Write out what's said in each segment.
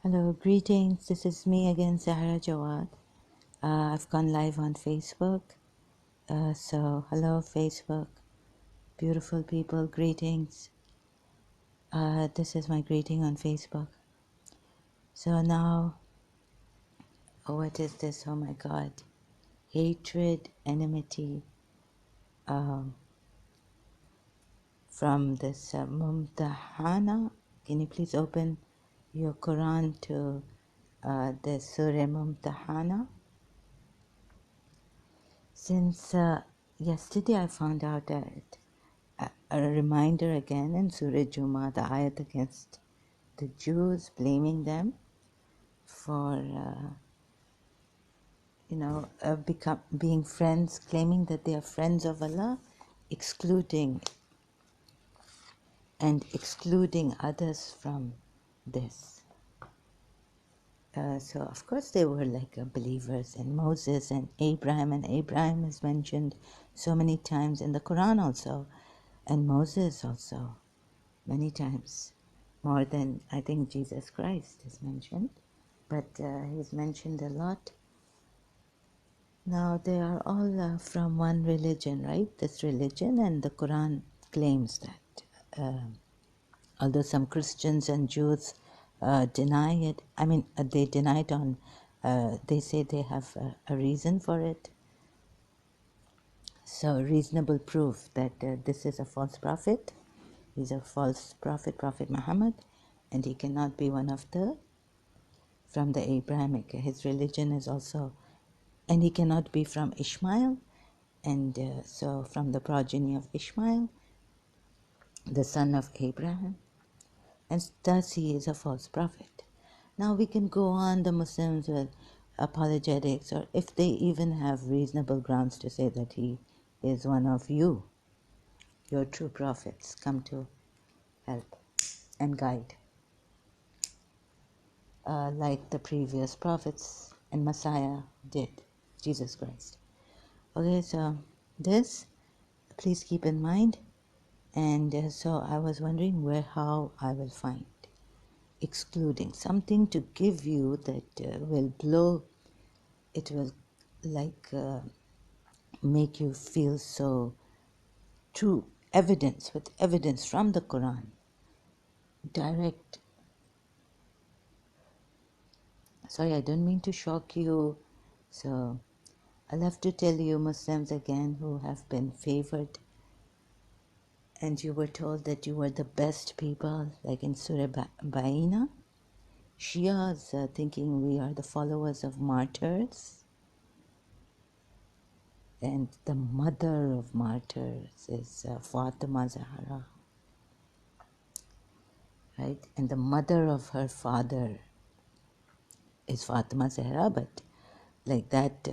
Hello, greetings. This is me again, Zahra Jawad. I've gone live on Facebook. So, hello, Facebook. Beautiful people, greetings. This is my greeting on Facebook. So, now, what is this? Oh my God. Hatred, enmity from this Mumtahanah. Can you please open your Quran to the Surah Mumtahanah? Since yesterday I found out that a reminder again in Surah Jumu'ah, the ayat against the Jews, blaming them for, being friends, claiming that they are friends of Allah, excluding others from this. So, of course, they were like believers in Moses and Abraham is mentioned so many times in the Quran also, and Moses also many times, more than I think Jesus Christ is mentioned, but he's mentioned a lot. Now, they are all from one religion, right? This religion, and the Quran claims that. Although some Christians and Jews deny it, they deny it on, they say they have a reason for it. So, reasonable proof that this is a false prophet. He's a false prophet, Prophet Muhammad, and he cannot be one of from the Abrahamic. His religion is also, and he cannot be from Ishmael, and so from the progeny of Ishmael, the son of Abraham, and thus he is a false prophet. Now we can go on, the Muslims with apologetics, or if they even have reasonable grounds to say that he is one of you, your true prophets, come to help and guide, like the previous prophets and Messiah did, Jesus Christ. Okay, so this, please keep in mind. And so I was wondering how I will find excluding something to give you that will blow, it will like make you feel so true, evidence, with evidence from the Quran, direct. Sorry, I don't mean to shock you. So I'll have to tell you, Muslims again, who have been favored, and you were told that you were the best people, like in Surah Baina. Shias thinking we are the followers of martyrs, and the mother of martyrs is Fatima Zahra, right? And the mother of her father is Fatima Zahra, but like that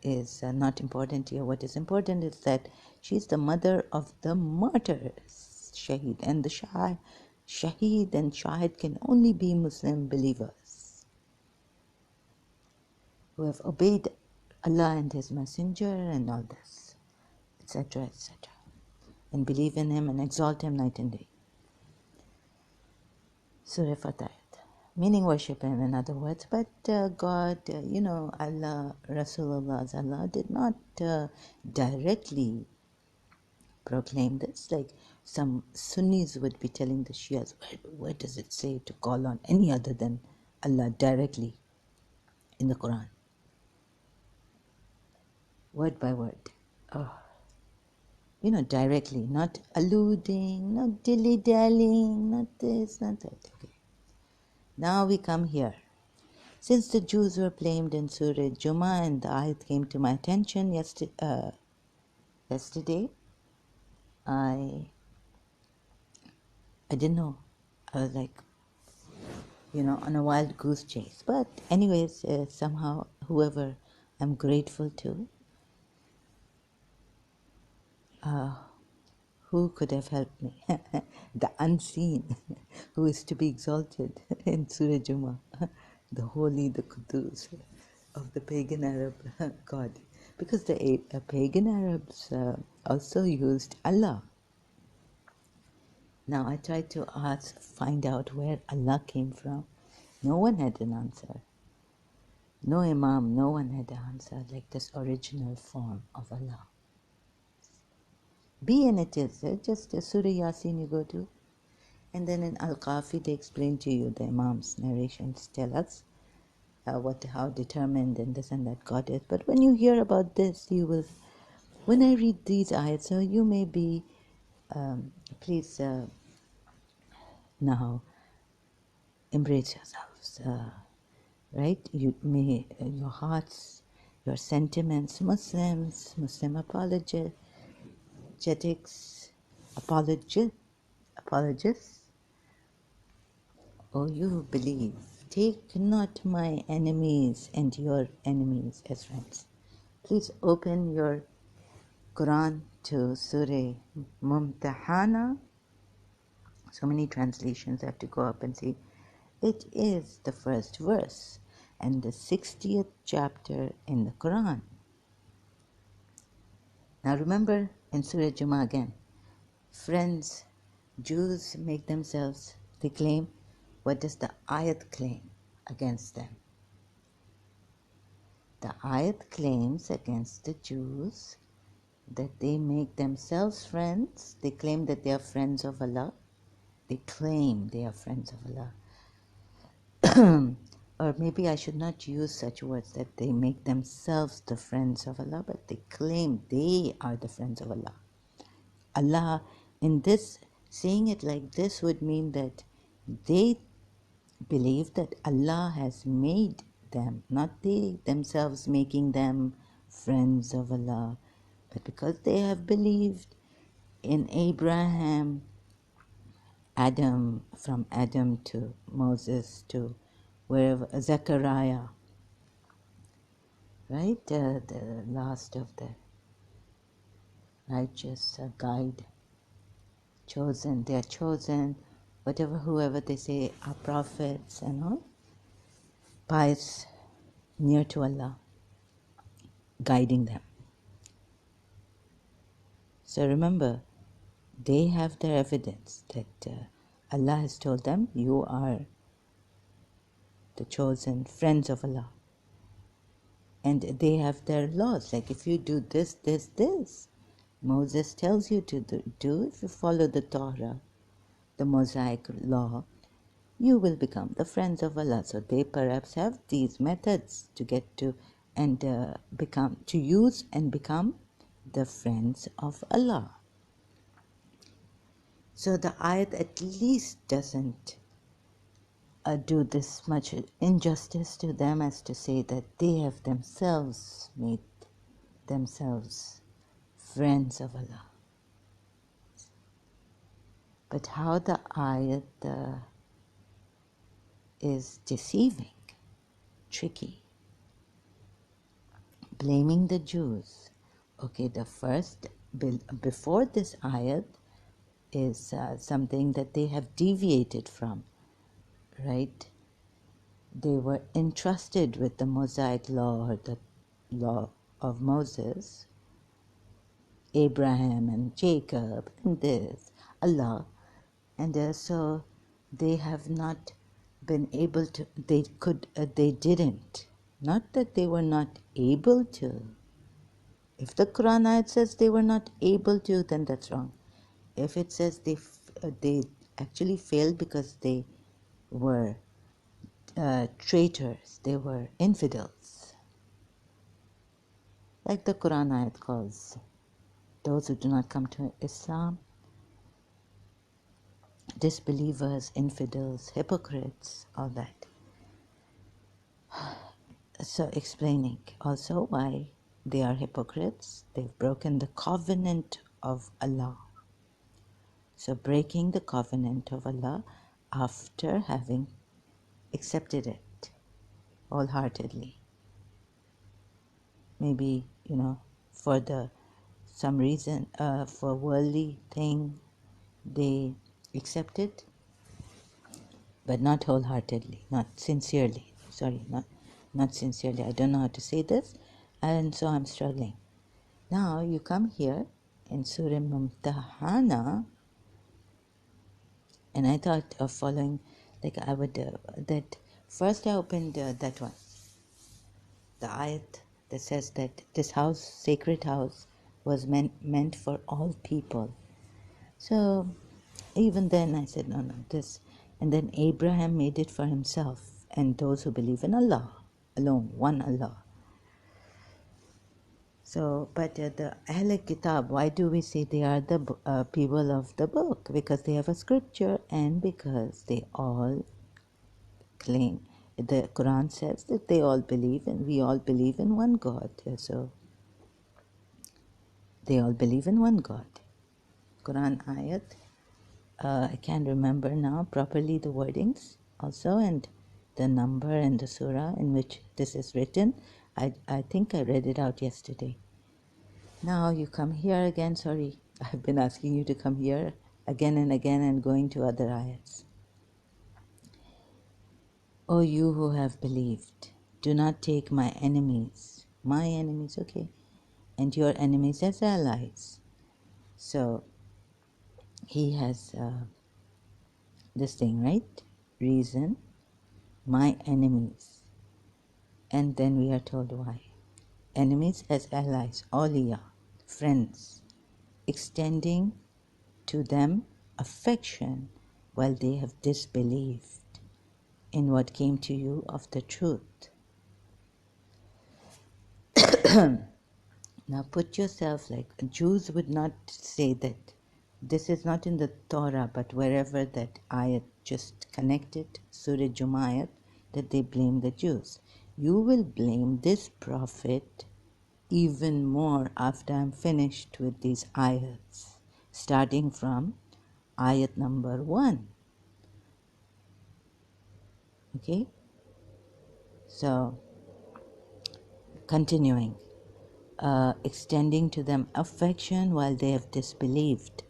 is not important here. What is important is that she's the mother of the martyrs, Shaheed, and the Shaheed and Shahid can only be Muslim believers who have obeyed Allah and His Messenger and all this, etc., etc., and believe in Him and exalt Him night and day. Surah Fatayat, meaning worship Him, in other words. But God, Allah, Rasulullah's Allah did not directly proclaim this. Like some Sunnis would be telling the Shias, where does it say to call on any other than Allah directly in the Quran? Word by word. Oh. Directly, not alluding, not dilly-dallying, not this, not that. Okay. Now we come here. Since the Jews were blamed in Surah Jumu'ah and the ayat came to my attention yesterday, I didn't know. I was like, on a wild goose chase. But anyways, somehow, whoever I'm grateful to, who could have helped me? The unseen, who is to be exalted in Surah Jumu'ah, the holy, the Qudus of the pagan Arab God. Because the pagan Arabs also used Allah. Now I tried to find out where Allah came from, No one had an answer. No Imam, no one had an answer like this original form of Allah. Be in it is just Surah Yasin you go to. And then in Al-Qafi they explain to you, the Imam's narrations tell us how determined and this and that God is. But when you hear about this, you will, when I read these ayats, so you may be, please now embrace yourselves, right? You may, your hearts, your sentiments, Muslims, Muslim apologetics, apologists, oh, you believe, take not my enemies and your enemies as friends. Please open your Quran to Surah Mumtahanah. So many translations have to go up and see. It is the first verse and the 60th chapter in the Quran. Now remember in Surah Jumu'ah again, friends, Jews make themselves, they claim, what does the Ayat claim against them? The Ayat claims against the Jews that they make themselves friends. They claim that they are friends of Allah. They claim they are friends of Allah. Or maybe I should not use such words that they make themselves the friends of Allah, but they claim they are the friends of Allah. Allah, in this, saying it like this would mean that they believe that Allah has made them, not they themselves making them friends of Allah, but because they have believed in Abraham, Adam, from Adam to Moses to wherever, Zechariah, right? The last of the righteous guide, chosen, they are chosen, whoever they say are prophets and all, pious, near to Allah, guiding them. So remember, they have their evidence that Allah has told them, you are the chosen friends of Allah. And they have their laws, like if you do this, this, this, Moses tells you to do, if you follow the Torah, the Mosaic law, you will become the friends of Allah. So they perhaps have these methods to get to and to use and become the friends of Allah. So the ayat at least doesn't do this much injustice to them as to say that they have themselves made themselves friends of Allah. But how the ayat is deceiving, tricky, blaming the Jews. Okay, the first, before this ayat, is something that they have deviated from, right? They were entrusted with the Mosaic law or the law of Moses, Abraham and Jacob and this, Allah, and so they have not been able to, they didn't, not that they were not able to. If the Quran ayat says they were not able to, then that's wrong. If it says they actually failed because they were traitors, they were infidels, like the Quran ayat calls those who do not come to Islam disbelievers, infidels, hypocrites, all that. So explaining also why they are hypocrites. They've broken the covenant of Allah. So breaking the covenant of Allah after having accepted it wholeheartedly. Maybe, for some reason, for worldly thing, they accept it, but not wholeheartedly, not sincerely. Sorry, not sincerely. I don't know how to say this, and so I'm struggling. Now you come here in Surah Mumtahanah, and I thought of following, like I would, that First I opened that one, the ayat that says that this house, sacred house, was meant for all people. So even then I said, no, this. And then Abraham made it for himself and those who believe in Allah alone, one Allah. So, but the Ahl Kitab, why do we say they are the people of the book? Because they have a scripture and because they all claim. The Quran says that they all believe and we all believe in one God. So, they all believe in one God. Quran ayat, I can't remember now properly the wordings also and the number and the surah in which this is written. I think I read it out yesterday. Now you come here again, sorry, I've been asking you to come here again and going to other ayats. O you who have believed, do not take my enemies, okay, and your enemies as allies. So he has this thing, right? Reason, my enemies. And then we are told why. Enemies as allies, awliya, friends, extending to them affection while they have disbelieved in what came to you of the truth. Now put yourself like Jews would not say that this is not in the Torah, but wherever that ayat just connected, Surah Jumu'ah, that they blame the Jews. You will blame this prophet even more after I'm finished with these ayats, starting from ayat number 1. Okay? So, continuing. Extending to them affection while they have disbelieved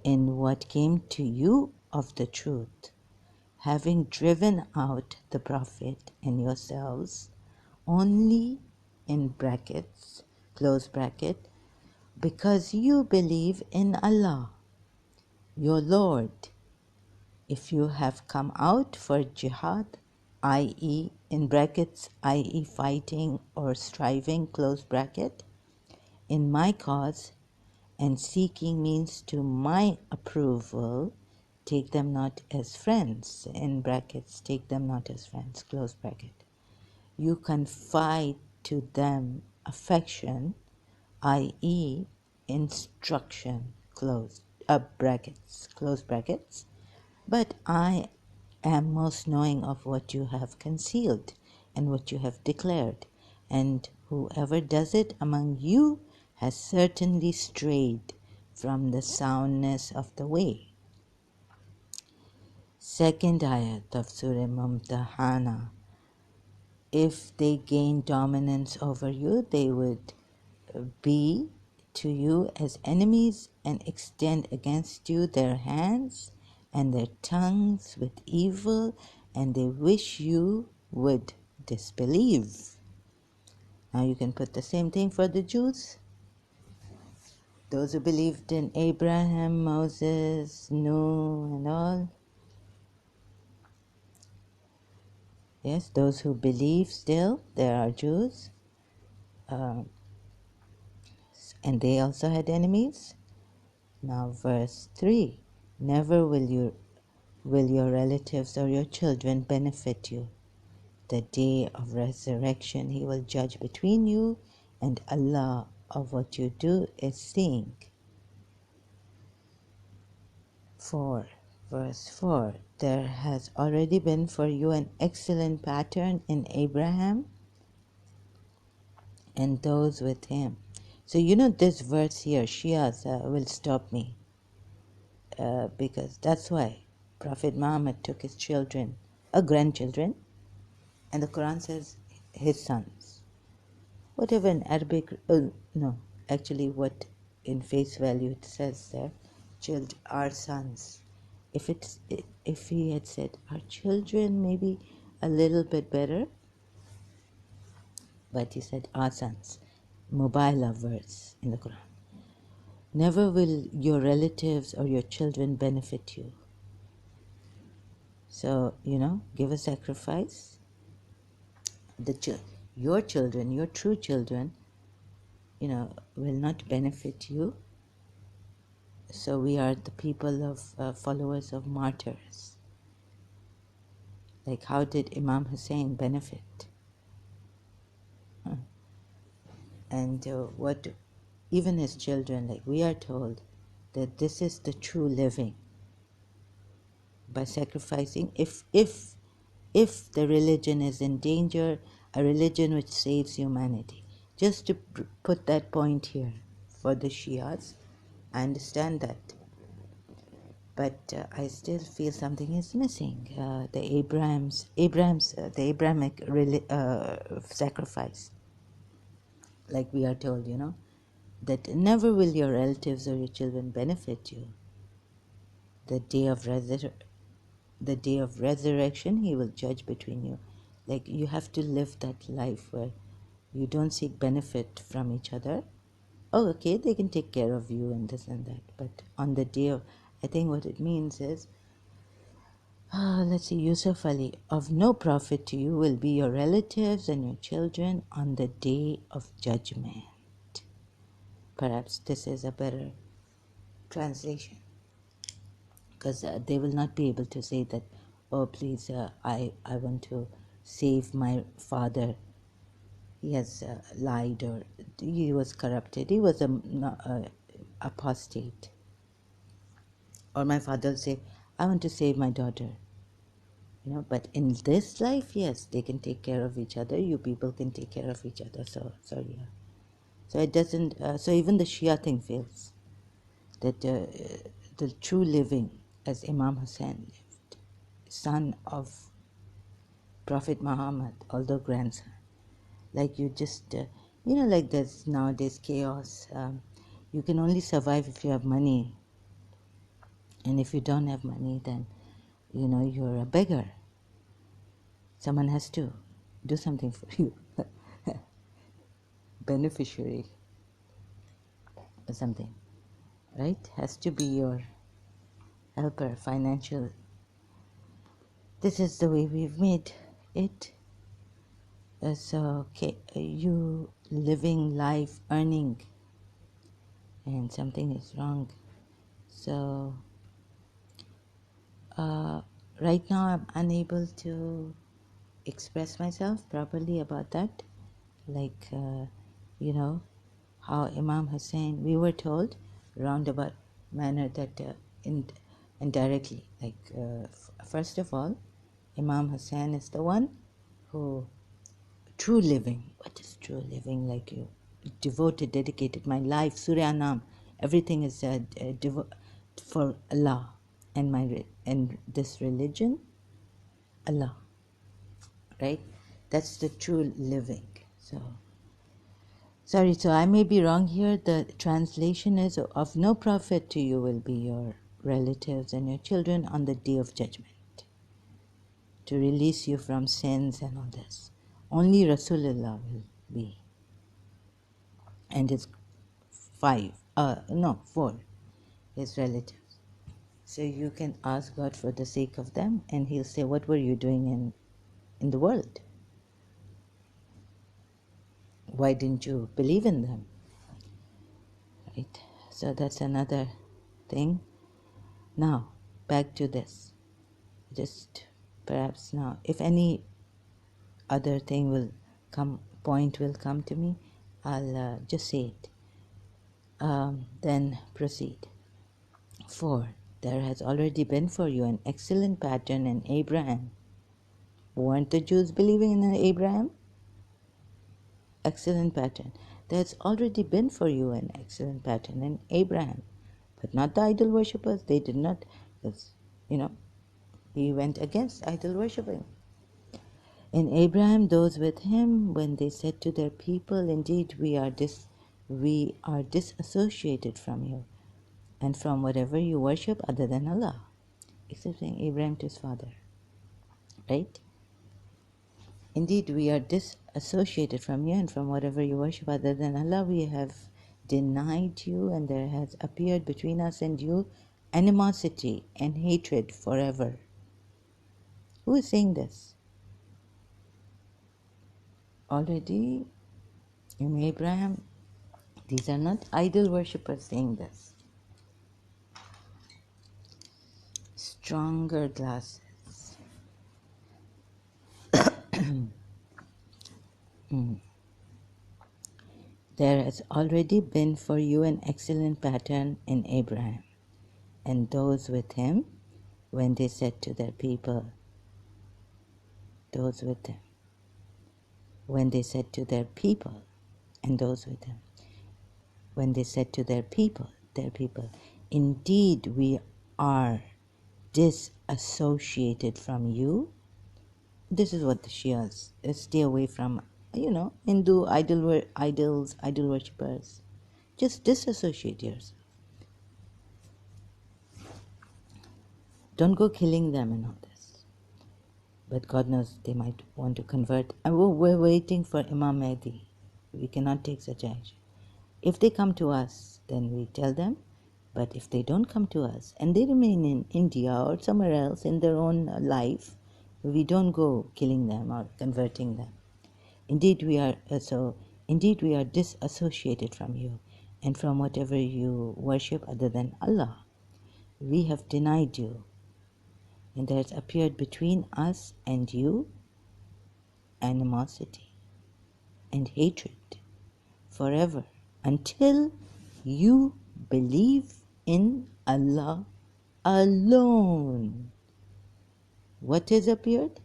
in what came to you of the truth, having driven out the prophet and yourselves only in brackets, close bracket, because you believe in Allah, your Lord. If you have come out for jihad, i.e. in brackets, i.e. fighting or striving, close bracket, in my cause, and seeking means to my approval, take them not as friends, in brackets, take them not as friends, close bracket. You confide to them affection, i.e. instruction, close brackets, close brackets, but I am most knowing of what you have concealed and what you have declared, and whoever does it among you has certainly strayed from the soundness of the way. Second ayat of Surah Mumtahanah. If they gain dominance over you, they would be to you as enemies and extend against you their hands and their tongues with evil, and they wish you would disbelieve. Now you can put the same thing for the Jews. Those who believed in Abraham, Moses, Noah, and all. Yes, those who believe still, there are Jews. And they also had enemies. Now verse 3. Never will your relatives or your children benefit you. The day of resurrection he will judge between you, and Allah of what you do is seeing. 4. Verse 4. There has already been for you an excellent pattern in Abraham and those with him. So this verse here, Shias will stop me because that's why Prophet Muhammad took his children, grandchildren, and the Quran says his sons. Whatever in Arabic, no, actually what in face value it says there, our sons. If he had said our children, maybe a little bit better, but he said our sons. Mubala verse in the Quran. Never will your relatives or your children benefit you. So, give a sacrifice your children, your true children, will not benefit you. So we are the people of followers of martyrs. Like, how did Imam Hussein benefit? And what, even his children, like we are told that this is the true living, by sacrificing. If the religion is in danger, a religion which saves humanity. Just to put that point here for the Shias, I understand that, but I still feel something is missing. The Abrahamic sacrifice, like we are told, that never will your relatives or your children benefit you. The day of resurrection, he will judge between you. Like, you have to live that life where you don't seek benefit from each other. Oh, okay, they can take care of you and this and that. But on the day of, I think what it means is, let's see, Yusuf Ali, of no profit to you will be your relatives and your children on the day of judgment. Perhaps this is a better translation, because they will not be able to say that, oh, please, I want to save my father. He has lied, or he was corrupted. He was a apostate. Or my father will say, I want to save my daughter. But in this life, yes, they can take care of each other. You people can take care of each other. So yeah. So it doesn't. So even the Shia thing fails. That the true living, as Imam Hussein lived, son of Prophet Muhammad, although grandson. Like you just, like there's nowadays chaos. You can only survive if you have money. And if you don't have money, then, you're a beggar. Someone has to do something for you. Beneficiary or something, right? Has to be your helper, financial. This is the way we've made it. So, okay, you living life, earning, and something is wrong. So, right now I'm unable to express myself properly about that. Like, how Imam Hussein, we were told roundabout manner that indirectly, like, first of all, Imam Hussein is the one who, true living. What is true living? Like, you devoted, dedicated my life, Surah Nam, everything is for Allah and this religion, Allah, right? That's the true living. So, sorry, so I may be wrong here. The translation is, of no profit to you will be your relatives and your children on the day of judgment, to release you from sins and all this. Only Rasulullah will be. And his 4, his relatives. So you can ask God for the sake of them, and he'll say, what were you doing in the world? Why didn't you believe in them? Right? So that's another thing. Now, back to this. Just perhaps now, if any other thing point will come to me, I'll just say it. Then proceed. 4. There has already been for you an excellent pattern in Abraham. Weren't the Jews believing in Abraham? Excellent pattern. There's already been for you an excellent pattern in Abraham. But not the idol worshippers. They did not, because, he went against idol worshipping. In Abraham, those with him, when they said to their people, indeed we are disassociated from you and from whatever you worship other than Allah, excepting Abraham to his father. Right? Indeed, we are disassociated from you and from whatever you worship other than Allah. We have denied you, and there has appeared between us and you animosity and hatred forever. Who is saying this? already in Abraham, these are not idol worshippers saying this. Stronger glasses. There has already been for you an excellent pattern in Abraham and those with him when they said to their people, those with him, when they said to their people, and those with him, when they said to their people, indeed we are disassociated from you. This is what the Shias stay away from, Hindu idols, idol worshippers. Just disassociate yourself. Don't go killing them and all this. But God knows they might want to convert. And we're waiting for Imam Mahdi. We cannot take such action. If they come to us, then we tell them. But if they don't come to us and they remain in India or somewhere else in their own life, we don't go killing them or converting them. Indeed, we are disassociated from you and from whatever you worship other than Allah. We have denied you, and there has appeared between us and you animosity and hatred forever until you believe in Allah alone. What has appeared?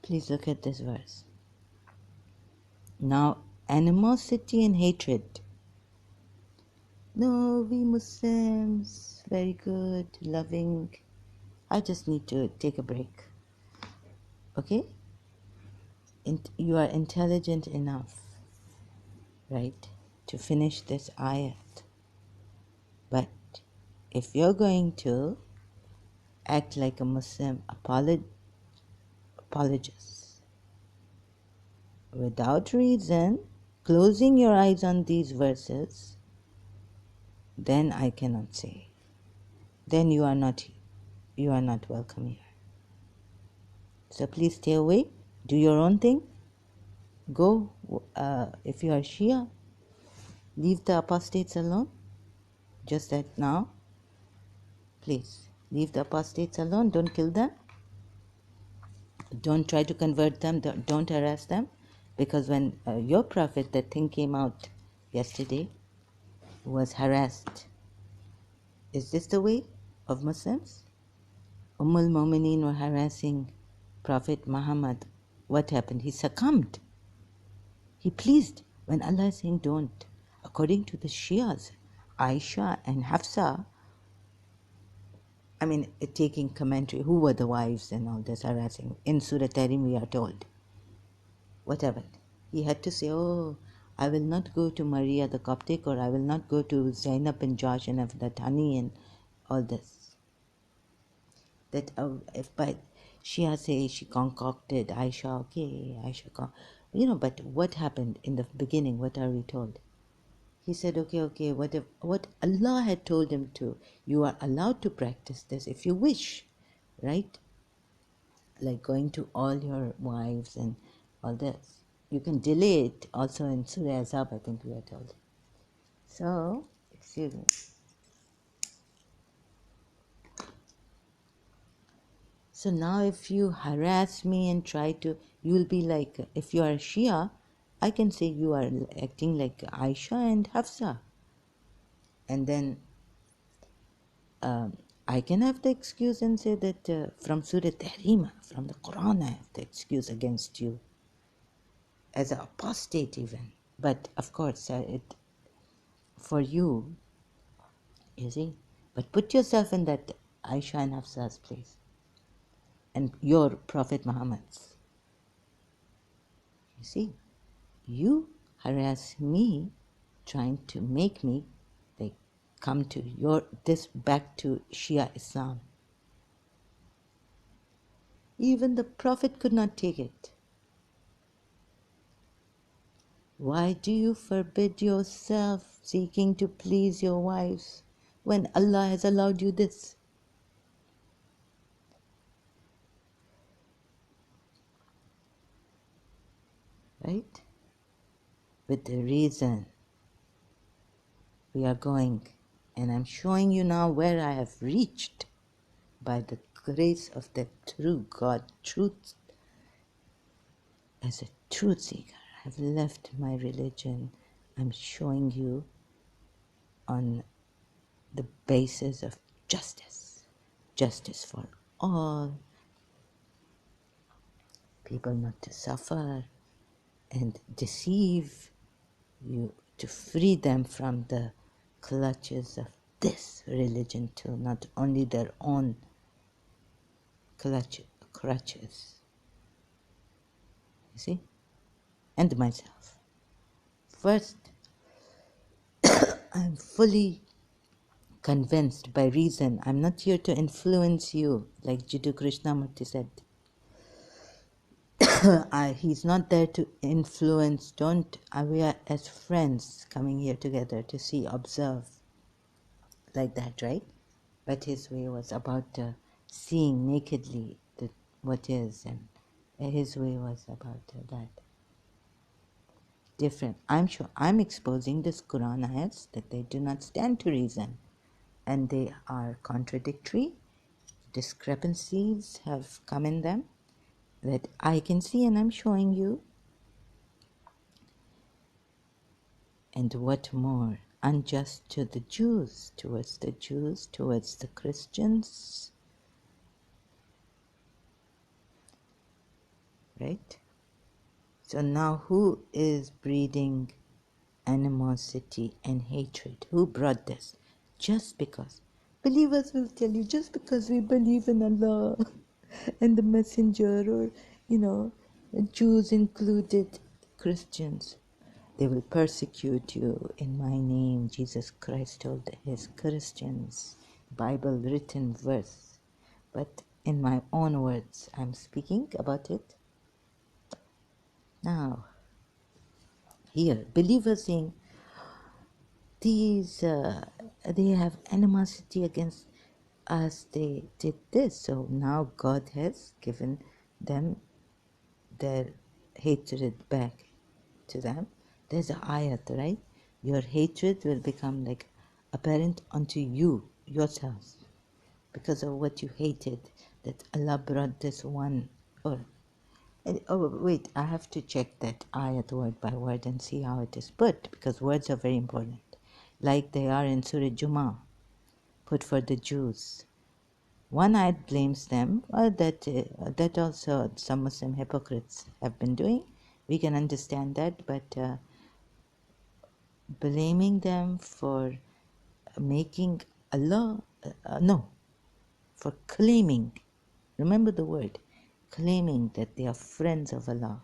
Please look at this verse. Now, animosity and hatred. No, we Muslims, very good, loving. I just need to take a break. Okay? You are intelligent enough, right, to finish this ayat. But if you're going to act like a Muslim apologist without reason, closing your eyes on these verses, then I cannot say. Then you are not welcome here. So please stay away. Do your own thing. Go. If you are Shia, leave the apostates alone. Just that now. Please leave the apostates alone. Don't kill them. Don't try to convert them. Don't harass them. Because when your prophet, that thing came out yesterday, was harassed. Is this the way of Muslims? Al-Mu'mineen were harassing Prophet Muhammad. What happened? He succumbed. He pleased when Allah is saying don't. According to the Shias, Aisha and Hafsa, taking commentary, who were the wives and all this harassing. In Surah Tahrim we are told. What happened? He had to say, I will not go to Maria the Coptic, or I will not go to Zainab and Josh and Afdatani and all this. That if by Shia say she concocted Aisha, okay, but what happened in the beginning? What are we told? He said, okay, what Allah had told him to, you are allowed to practice this if you wish, right? Like going to all your wives and all this. You can delay it also in Surah Azab, I think we are told. So, excuse me. So now if you harass me and try to, you'll be like, if you are Shia, I can say you are acting like Aisha and Hafsa. And then I can have the excuse and say that from Surah Tahrim, from the Quran, I have the excuse against you. As an apostate even. But of course, for you see, but put yourself in that Aisha and Hafsa's place. And your Prophet Muhammad's. You see, you harass me, trying to make me come to back to Shia Islam. Even the Prophet could not take it. Why do you forbid yourself seeking to please your wives when Allah has allowed you this? right? With the reason we are going. And I'm showing you now where I have reached by the grace of the true God, truth. As a truth seeker, I've left my religion. I'm showing you on the basis of justice. Justice for all, people not to suffer and deceive you, to free them from the clutches of this religion too, not only their own crutches. You see? And myself. First, I'm fully convinced by reason. I'm not here to influence you, like Jiddu Krishnamurti said. He's not there to influence. We are as friends coming here together to see, observe, like that, right? But his way was about seeing nakedly what is, and his way was about that. Different. I'm sure I'm exposing this Quran ayats that they do not stand to reason, and they are contradictory. Discrepancies have come in them that I can see, and I'm showing you. And what more? Unjust to the Jews, towards the Christians, right? So now who is breeding animosity and hatred? Who brought this? Just because. Believers will tell you, just because we believe in Allah and the messenger, or, Jews included, Christians, they will persecute you in my name, Jesus Christ told his Christians. Bible written verse. But in my own words, I'm speaking about it. Now, here, believers saying, they have animosity against us, they did this, so now God has given them their hatred back to them. There's an ayat, right? Your hatred will become like apparent unto you, yourselves, because of what you hated, that Allah brought this one. Oh, wait, I have to check that ayat word by word and see how it is put, because words are very important. Like they are in Surah Jumu'ah, put for the Jews. One ayat blames them, that also some Muslim hypocrites have been doing. We can understand that, but blaming them for making Allah, for claiming, remember the word, claiming that they are friends of Allah.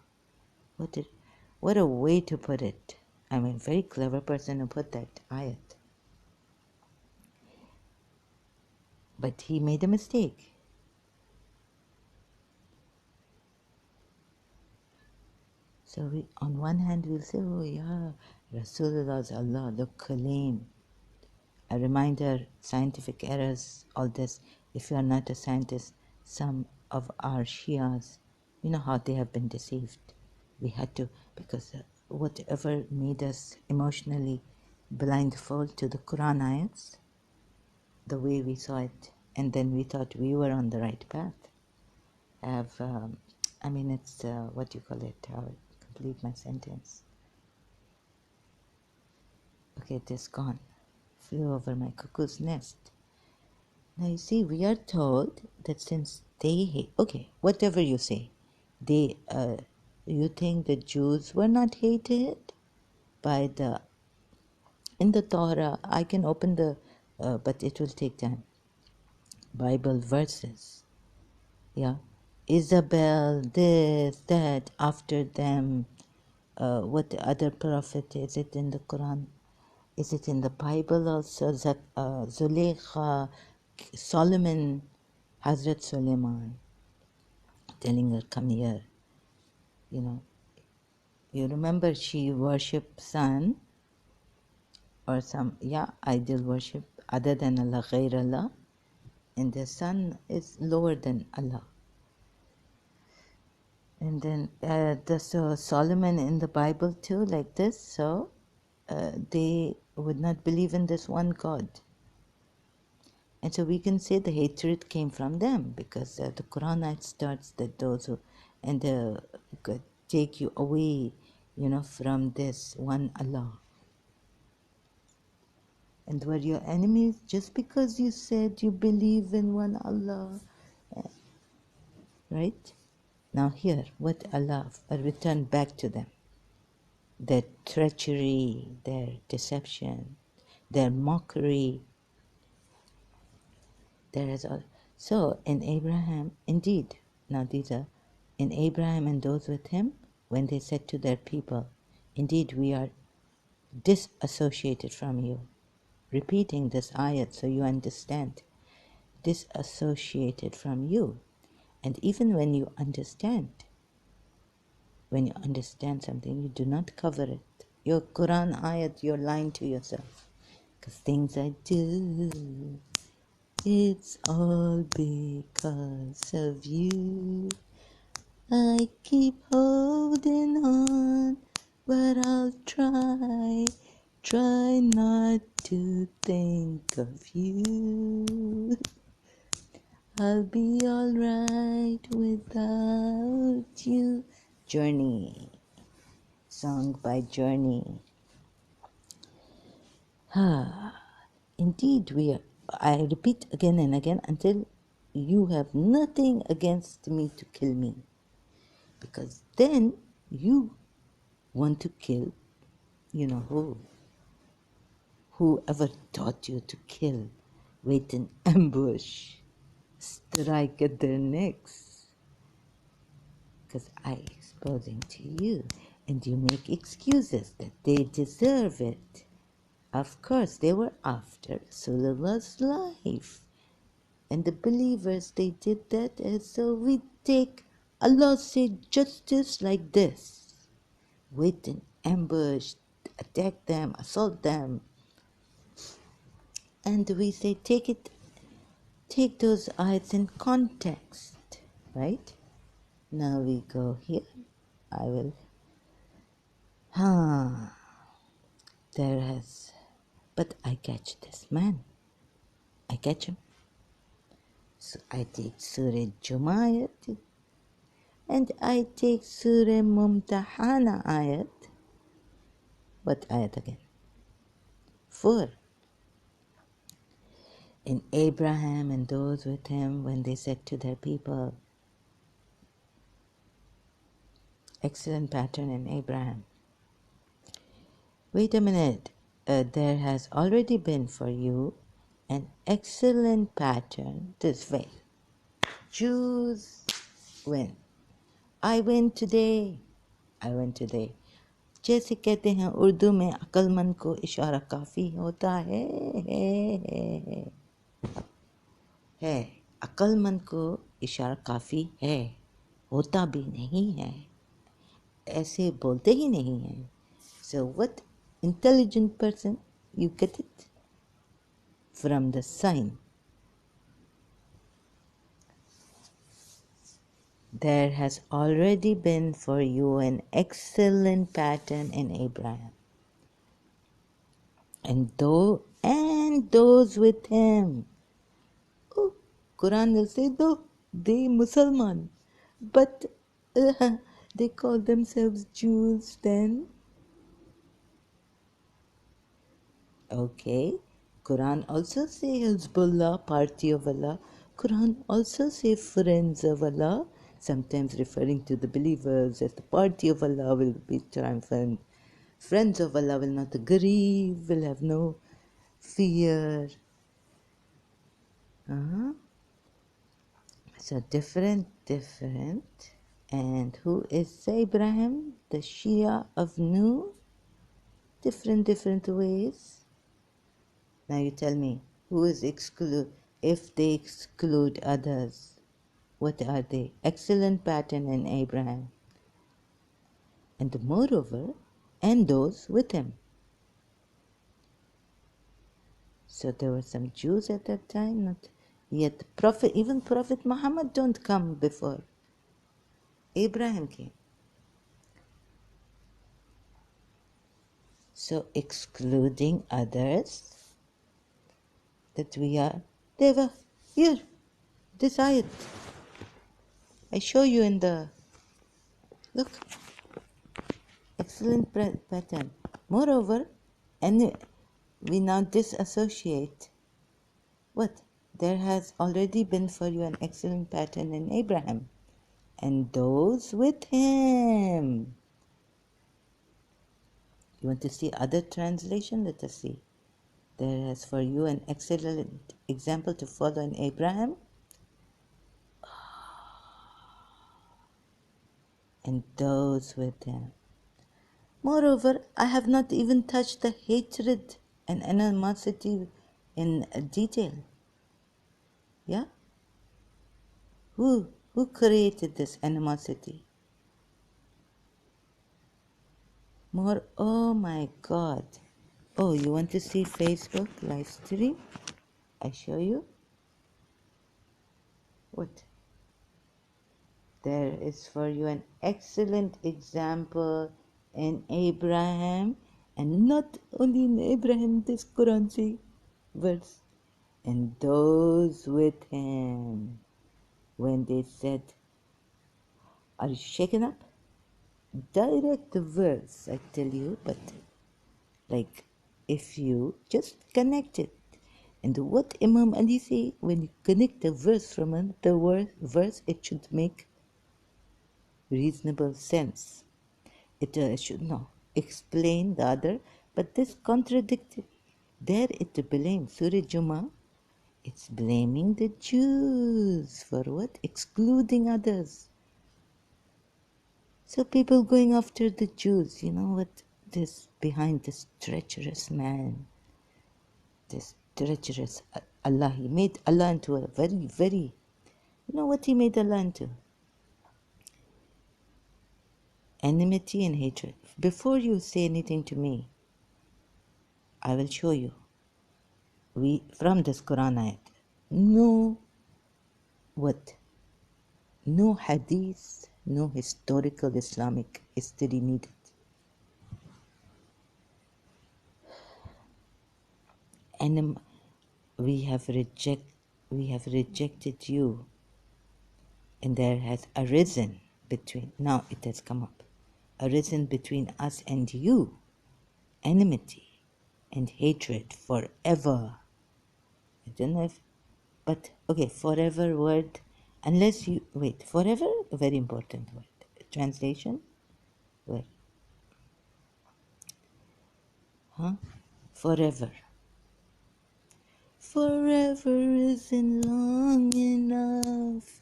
What a way to put it. I'm a very clever person who put that ayat. But he made a mistake. So on one hand we'll say, oh yeah, Rasulullah's Allah, look, claim. A reminder, scientific errors, all this. If you are not a scientist, some of our Shias, you know how they have been deceived. We had to, because whatever made us emotionally blindfold to the Quran ayats, the way we saw it, and then we thought we were on the right path. It's what you call it, how I complete my sentence. Okay, it is gone. Flew over my cuckoo's nest. Now you see, we are told that since they hate, okay, whatever you say, you think the Jews were not hated by in the Torah, I can open but it will take time, Bible verses, yeah, Isabel, this, that, after them, what other prophet, is it in the Quran? Is it in the Bible also? Zuleikha, Solomon, Hazrat Suleiman, telling her, come here. You remember she worshipped sun or some, idol worship other than Allah, ghair Allah. And the sun is lower than Allah. And then so Solomon in the Bible too, like this. So they would not believe in this one God. And so we can say the hatred came from them because the Quran ayat starts that those who and take you away, from this one Allah. And were your enemies just because you said you believe in one Allah, right? Now here, what Allah returned back to them, their treachery, their deception, their mockery. There is all. So in Abraham, indeed, now these are in Abraham and those with him, when they said to their people, indeed we are disassociated from you. Repeating this ayat so you understand. Disassociated from you. And even when you understand something, you do not cover it. Your Quran ayat, you're lying to yourself. Because things I do, it's all because of you. I keep holding on, but I'll try not to think of you. I'll be alright without you. Journey. Song by Journey. Indeed, I repeat again and again until you have nothing against me to kill me. Because then you want to kill, who? Whoever taught you to kill, wait in ambush, strike at their necks. Because I exposing to you, and you make excuses that they deserve it. Of course, they were after Rasulullah's life. And the believers, they did that, and so we take Allah said justice like this. Wait in ambush, attack them, assault them. And we say take those ayats in context, right? Now we go here. I will. But I catch this man. I catch him. So I take Surah Jumu'ah and I take Surah Mumtahanah ayat. What ayat again? 4. In Abraham and those with him, when they said to their people, excellent pattern in Abraham. Wait a minute, there has already been for you an excellent pattern this way. Jews win. I win today. जैसे कहते हैं उर्दू में अक्लमंद को इशारा काफ़ी होता है अक्लमंद को इशारा काफ़ी है होता भी नहीं है ऐसे बोलते ही नहीं है so what intelligent person you get it from the sign there has already been for you an excellent pattern in Abraham and those with him. Oh, Quran will say though they Musliman, but they call themselves Jews then. Okay, Quran also say Hezbollah, party of Allah. Quran also say friends of Allah, sometimes referring to the believers as the party of Allah will be triumphant. Friends of Allah will not grieve, will have no fear. So different. And who is Abraham? The Shia of Nu? Different ways. Now you tell me, who is exclude? If they exclude others, what are they? Excellent pattern in Abraham. And moreover, and those with him. So there were some Jews at that time, not yet even Prophet Muhammad don't come before Abraham came. So excluding others, that we are, Deva, here, this ayat. I show you in the, look, excellent pattern. Moreover, and we now disassociate. What? There has already been for you an excellent pattern in Abraham and those with him. You want to see other translation? Let us see. There has for you an excellent example to follow in Abraham and those with him. Moreover, I have not even touched the hatred and animosity in detail. Yeah? Who created this animosity? More, oh my God. Oh, you want to see Facebook live stream? I show you. What? There is for you an excellent example in Abraham, and not only in Abraham, this Quran see verse, and those with him, when they said, are you shaken up? Direct verse, I tell you, but like if you just connect it. And what Imam Ali say, when you connect a verse from another verse, it should make reasonable sense. It should not explain the other, but this contradicted. There it blames Surah Jumu'ah. It's blaming the Jews for what? Excluding others. So people going after the Jews, you know what? This behind this treacherous man, this treacherous Allah. He made Allah into a very, very, you know what he made Allah into? Enmity and hatred. Before you say anything to me, I will show you. We from this Quran ayat. No what? No hadith, no historical Islamic history needed. And we have rejected you, and there has arisen between, now it has come up, arisen between us and you, enmity and hatred forever. I don't know if, but okay, forever word, unless you, wait, forever, a very important word. Translation, word. Huh? Forever. Forever isn't long enough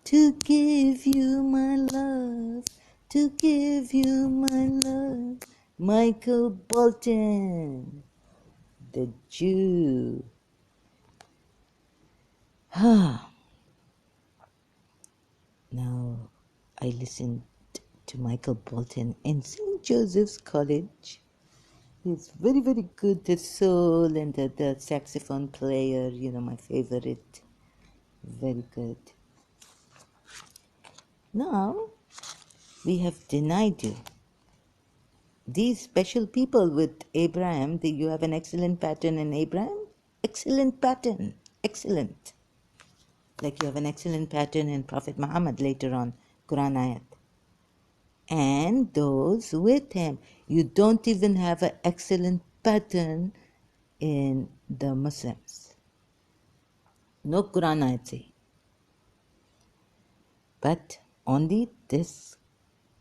to give you my love, to give you my love. Michael Bolton, the Jew. Now, I listened to Michael Bolton in St. Joseph's College. He's very, very good, the soul and the saxophone player, you know, my favorite. Very good. Now, we have denied you. These special people with Abraham, you have an excellent pattern in Abraham? Excellent pattern. Excellent. Like you have an excellent pattern in Prophet Muhammad later on, Quran Ayat. And those with him. You don't even have an excellent pattern in the Muslims. No Quran Ayat say. But only this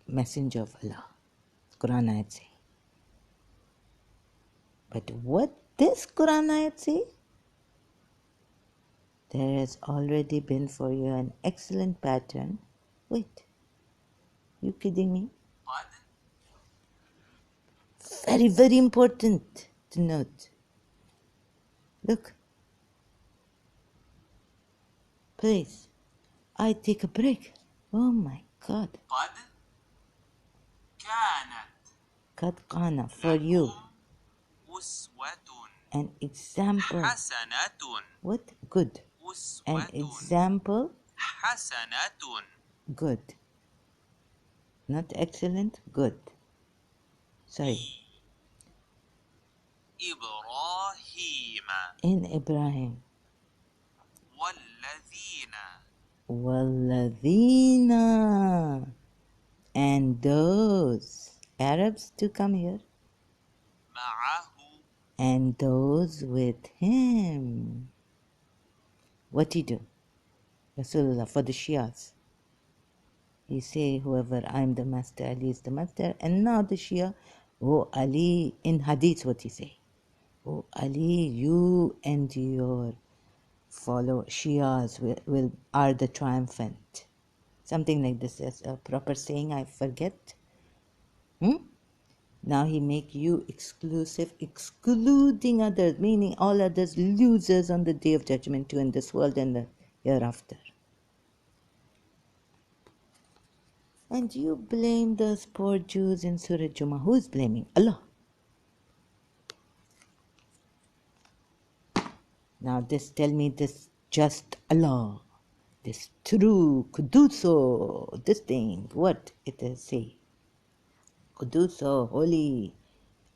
messenger of Allah. Quran Ayat say. But what this Quran Ayat say? There has already been for you an excellent pattern. Wait, you kidding me? Very, very important to note. Look. Please. I take a break. Oh my God. قد كان for you an example. What? Good. An example. Good. Not excellent, good. Sorry. إبراهيم In Ibrahim. والذين Walladina. And those. Arabs to come here. معه And those with him. What do you do? Rasulullah, for the Shias. You say, whoever, I'm the master, Ali is the master. And now the Shia, oh Ali, in Hadith what you say? Oh Ali, you and your follow Shias are the triumphant. Something like this is a proper saying, I forget. Now he make you exclusive, excluding others, meaning all others losers on the day of judgment too, in this world and the hereafter. And you blame those poor Jews in Surah Jumu'ah. Who is blaming? Allah. Now tell me this just Allah, this true Kuduso, this thing, what it is say? Kuduso, holy,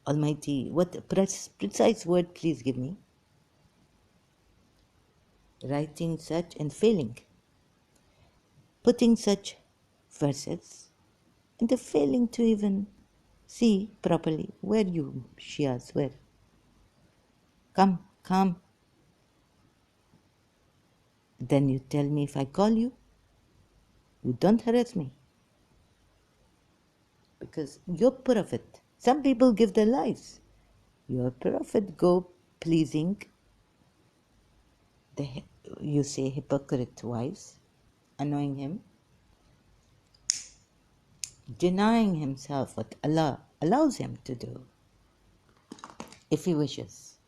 almighty, what precise word please give me? Writing such and failing. Putting such verses and the failing to even see properly. Where you Shias, where? Come. Then you tell me if I call you, you don't harass me. Because your prophet, some people give their lives. Your prophet go pleasing, you say hypocrite wives, annoying him, denying himself what Allah allows him to do, if he wishes.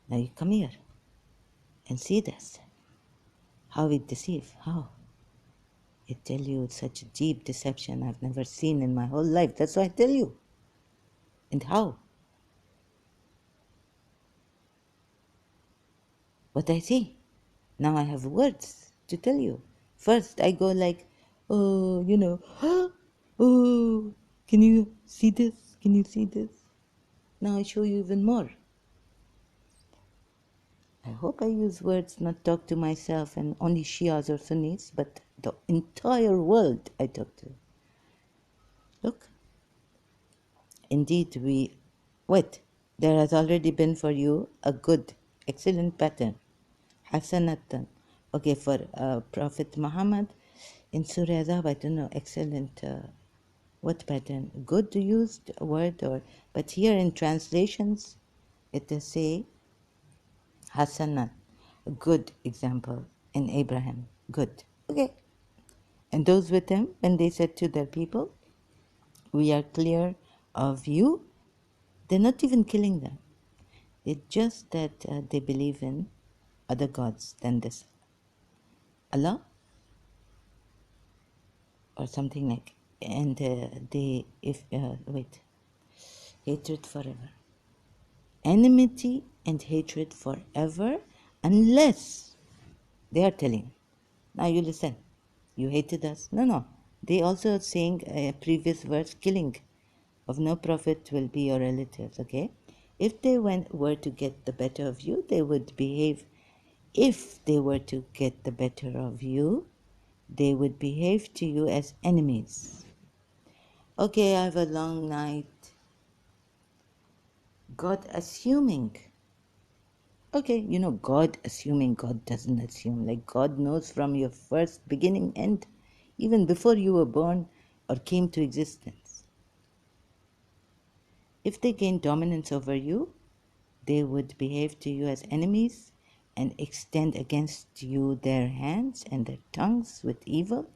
Now you come here and see this. How we deceive, how? I tell you, it's such a deep deception I've never seen in my whole life. That's why I tell you. And how? What I see. Now I have words to tell you. First I go like, oh, oh, can you see this? Can you see this? Now I show you even more. I hope I use words, not talk to myself and only Shias or Sunnis, but the entire world I talk to. Look, indeed there has already been for you a good, excellent pattern. Hasanatan. Okay, for Prophet Muhammad in Surah Azab, I don't know, excellent, what pattern? Good used word but here in translations, it is say Hasanat, a good example in Abraham, good. Okay. And those with him, when they said to their people, we are clear of you, they're not even killing them. It's just that they believe in other gods than this Allah or something like, and hatred forever. Enmity and hatred forever, unless they are telling. Now you listen. You hated us. No. They also are saying a previous verse, killing of no prophet will be your relatives, okay? If they were to get the better of you, they would behave. If they were to get the better of you, they would behave to you as enemies. Okay, I have a long night. God assuming. Okay, God assuming, God doesn't assume. Like God knows from your first beginning end, even before you were born or came to existence. If they gain dominance over you, they would behave to you as enemies and extend against you their hands and their tongues with evil,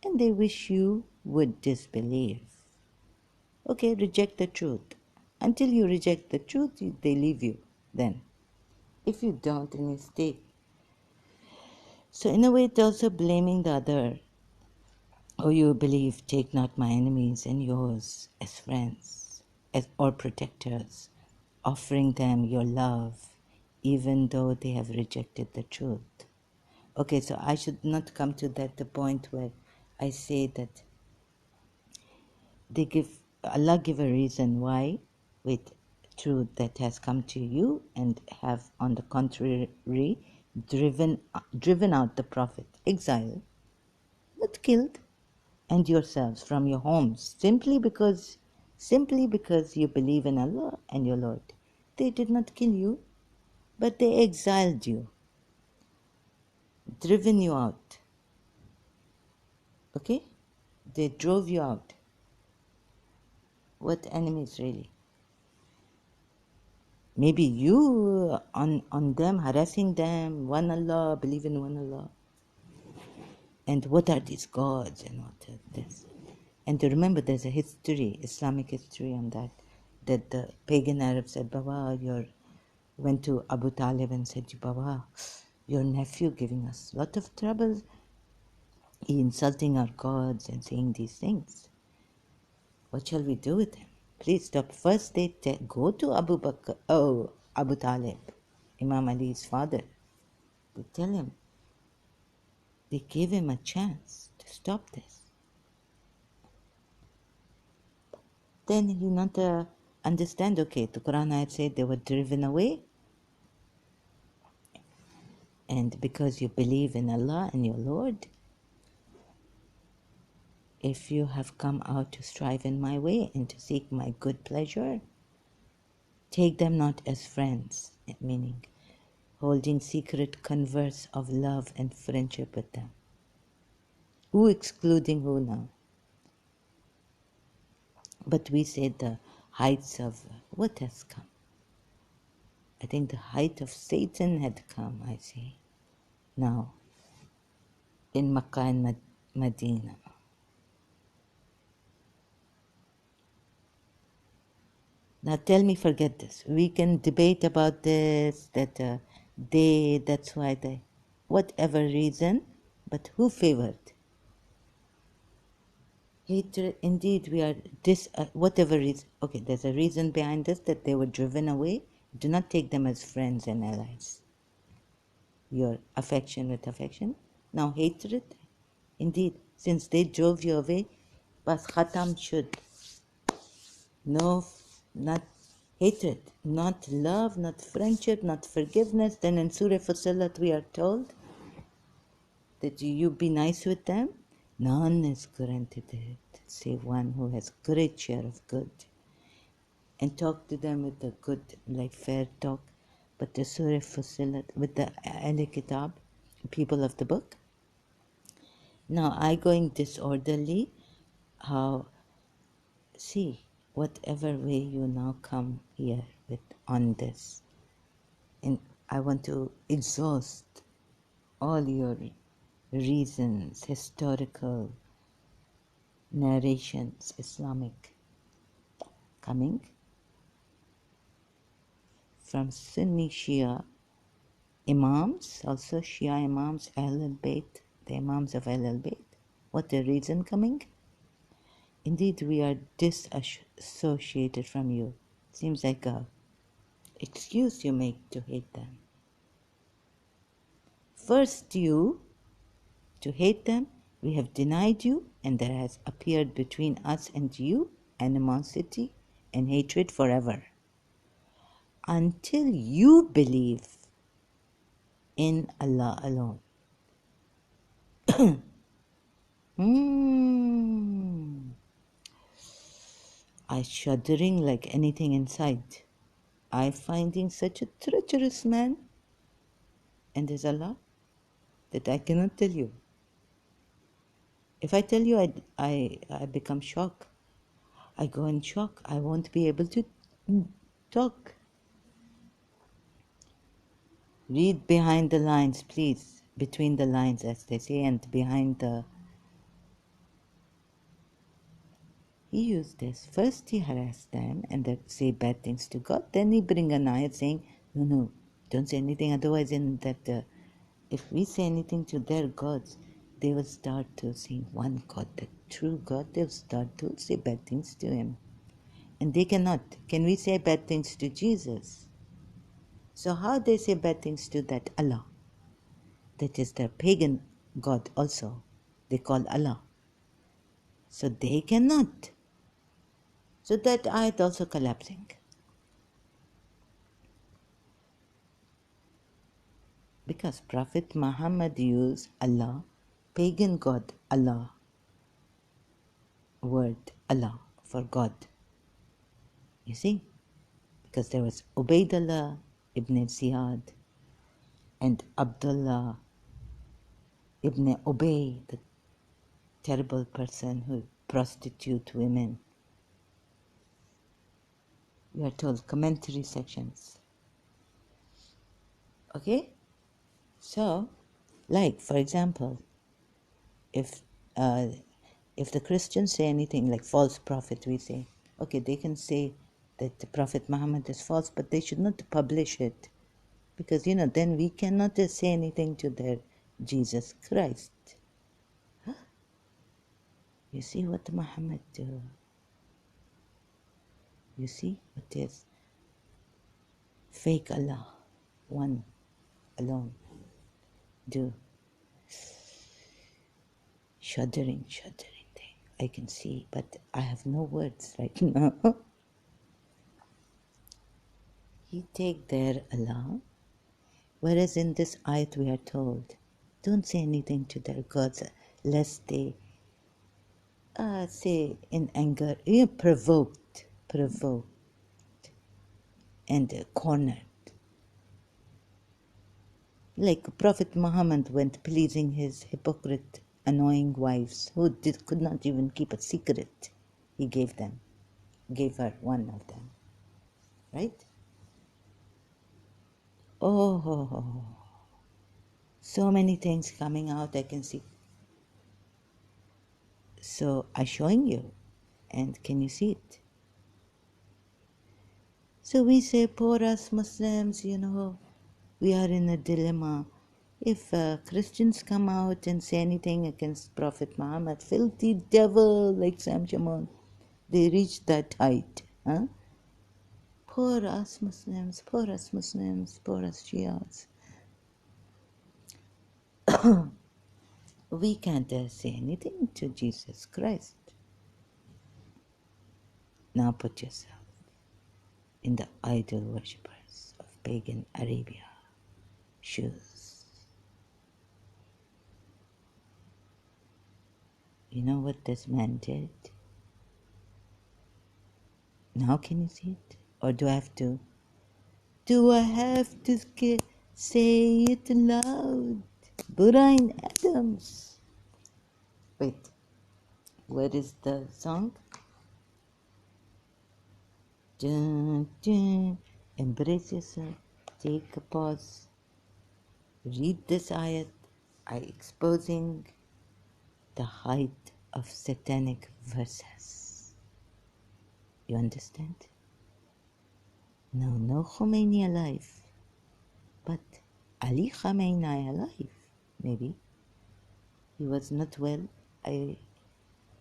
and they wish you would disbelieve. Okay, reject the truth. Until you reject the truth, they leave you then. If you don't, then you stay. So in a way, it's also blaming the other. Oh, you believe, take not my enemies and yours as friends or protectors, offering them your love, even though they have rejected the truth. Okay, so I should not come to that the point where I say that Allah give a reason why with truth that has come to you and have on the contrary driven out the Prophet, exiled, not killed, and yourselves from your homes simply because you believe in Allah and your Lord. They did not kill you, but they exiled you, driven you out. Okay? They drove you out. What enemies really? Maybe you on them, harassing them, one Allah, believe in one Allah. And what are these gods and what are this? And to remember there's a history, Islamic history on that the pagan Arabs said, Baba, went to Abu Talib and said, Baba, your nephew giving us a lot of trouble. He insulting our gods and saying these things. What shall we do with him? Please stop. First they go to Abu Talib, Imam Ali's father. They tell him, they gave him a chance to stop this. Then he not understand, okay, the Quran ayat said they were driven away. And because you believe in Allah and your Lord, if you have come out to strive in my way and to seek my good pleasure, take them not as friends, meaning holding secret converse of love and friendship with them. Who excluding who now? But we say the heights of what has come? I think the height of Satan had come, I say, now in Makkah and Medina. Now tell me, forget this. We can debate about this, that's why they, whatever reason, but who favored? Hatred, indeed, we are whatever reason. Okay, there's a reason behind this that they were driven away. Do not take them as friends and allies. Your affection with affection. Now hatred, indeed, since they drove you away, Bas Khatam should. No, not hatred, not love, not friendship, not forgiveness. Then in Surah Fussilat we are told that you be nice with them. None is granted it, save one who has great share of good. And talk to them with the good, like fair talk. But the Surah Fussilat, with the Ahl Kitab, people of the book. Now I going disorderly, how, see, whatever way you now come here with on this, and I want to exhaust all your reasons, historical narrations, Islamic, coming from Sunni Shia Imams, also Shia Imams, Ahl al-Bayt, the Imams of Ahl al-Bayt. What the reason coming? Indeed, we are disassociated from you. Seems like a excuse you make to hate them. First you, to hate them, we have denied you, and there has appeared between us and you animosity and hatred forever, until you believe in Allah alone. I shuddering like anything inside. I finding such a treacherous man, and there's Allah, that I cannot tell you. If I tell you, I become shocked. I go in shock. I won't be able to talk. Read behind the lines, please. Between the lines, as they say, and behind the... He used this. First he harassed them and they say bad things to God. Then he bring an ayat saying, no, don't say anything. Otherwise, in that, if we say anything to their gods, they will start to sing one God, the true God. They'll start to say bad things to him. And they cannot. Can we say bad things to Jesus? So how they say bad things to that Allah? that is their pagan god also, they call Allah. So they cannot. So that ayat also collapsing. Because Prophet Muhammad used Allah, pagan god Allah, word Allah for God. You see? Because there was Ubaidullah ibn Ziyad and Abdullah ibn Ubay, the terrible person who prostitute women. We are told commentary sections. Okay? So, like for example, if the Christians say anything like false prophet, we say, okay, they can say that the Prophet Muhammad is false, but they should not publish it. Because, then we cannot say anything to their Jesus Christ. You see what Muhammad do? You see what is fake Allah, one alone, do. Shuddering thing. I can see, but I have no words right now. He take their Allah, whereas in this ayat we are told, don't say anything to their gods, lest they say in anger, provoked, and cornered. Like Prophet Muhammad went pleasing his hypocrite, annoying wives who could not even keep a secret. He gave her one of them, right? Oh, so many things coming out I can see. So I'm showing you, and can you see it? So we say, poor us Muslims, we are in a dilemma. If Christians come out and say anything against Prophet Muhammad, filthy devil like Sam Shamoun, they reach that height. Huh? Poor us Muslims, poor us Muslims, poor us Shias. We can't say anything to Jesus Christ. Now put yourself in the idol worshippers of pagan Arabia shoes. You know what this man did? Now can you see it? Or do I have to? Say it loud? Brian Adams. Wait, where is the song? Dun, dun. Embrace yourself. Take a pause. Read this ayat. I exposing the height of satanic verses. You understand? No Khomeini alive, but Ali Khamenei alive. Maybe he was not well. I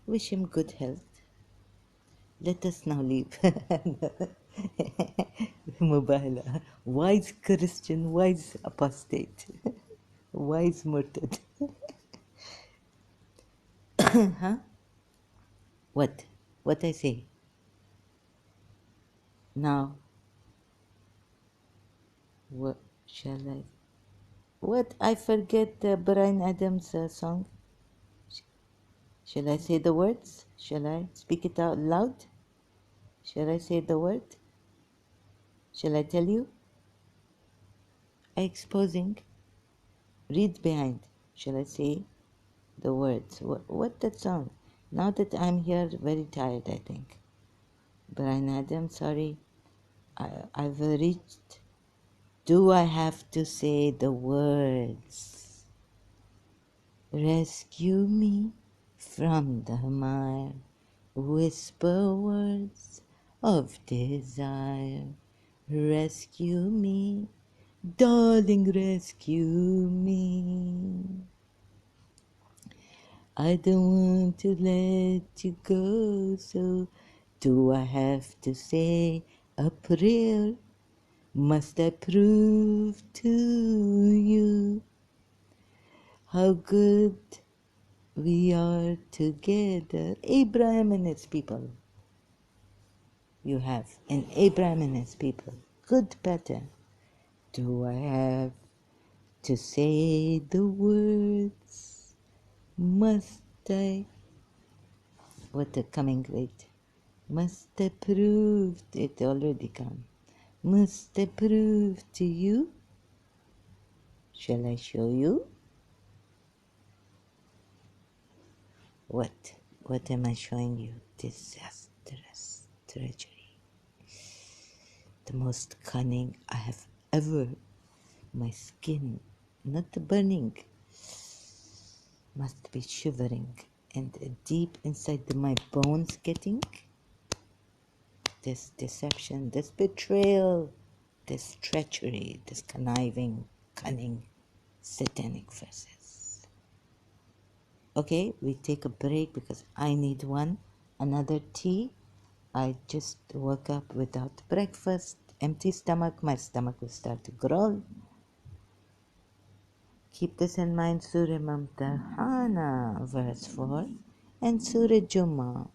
wish him good health. Let us now leave. Mubahala. Wise Christian, wise apostate, wise murtad. Huh? What? What I say? Now, what shall I? What? I forget Brian Adams' song. Shall I say the words? Shall I speak it out loud? Shall I say the word? Shall I tell you? I exposing. Read behind. Shall I say the words? What that song? Now that I'm here, very tired, I think. Brian Adams, sorry. I've reached. Do I have to say the words? Rescue me from the mire. Whisper words of desire. Rescue me, darling, rescue me. I don't want to let you go, so do I have to say a prayer? Must I prove to you how good we are together. Abraham and his people. You have in Abraham and his people. Good pattern. Do I have to say the words? Must I? What a coming great. Must I prove it already come? Must I prove to you? Shall I show you? What? What am I showing you? Disastrous treachery. The most cunning I have ever. My skin, not burning, must be shivering, and deep inside my bones getting this deception, this betrayal, this treachery, this conniving, cunning, satanic verses. Okay, we take a break because I need one. Another tea. I just woke up without breakfast, empty stomach. My stomach will start to growl. Keep this in mind, Surah Mumtahanah, verse 4, and Surah Jumu'ah.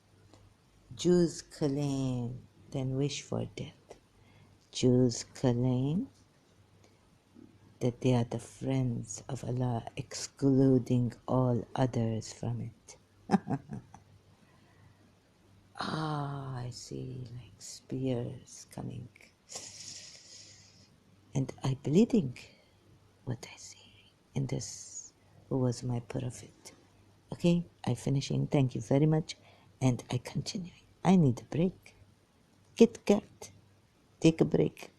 Jews claim, then wish for death. Jews claim that they are the friends of Allah, excluding all others from it. I see like spears coming. And I bleeding what I see in this who was my prophet. Okay, I finishing. Thank you very much. And I continuing. I need a break. Kit Kat, take a break.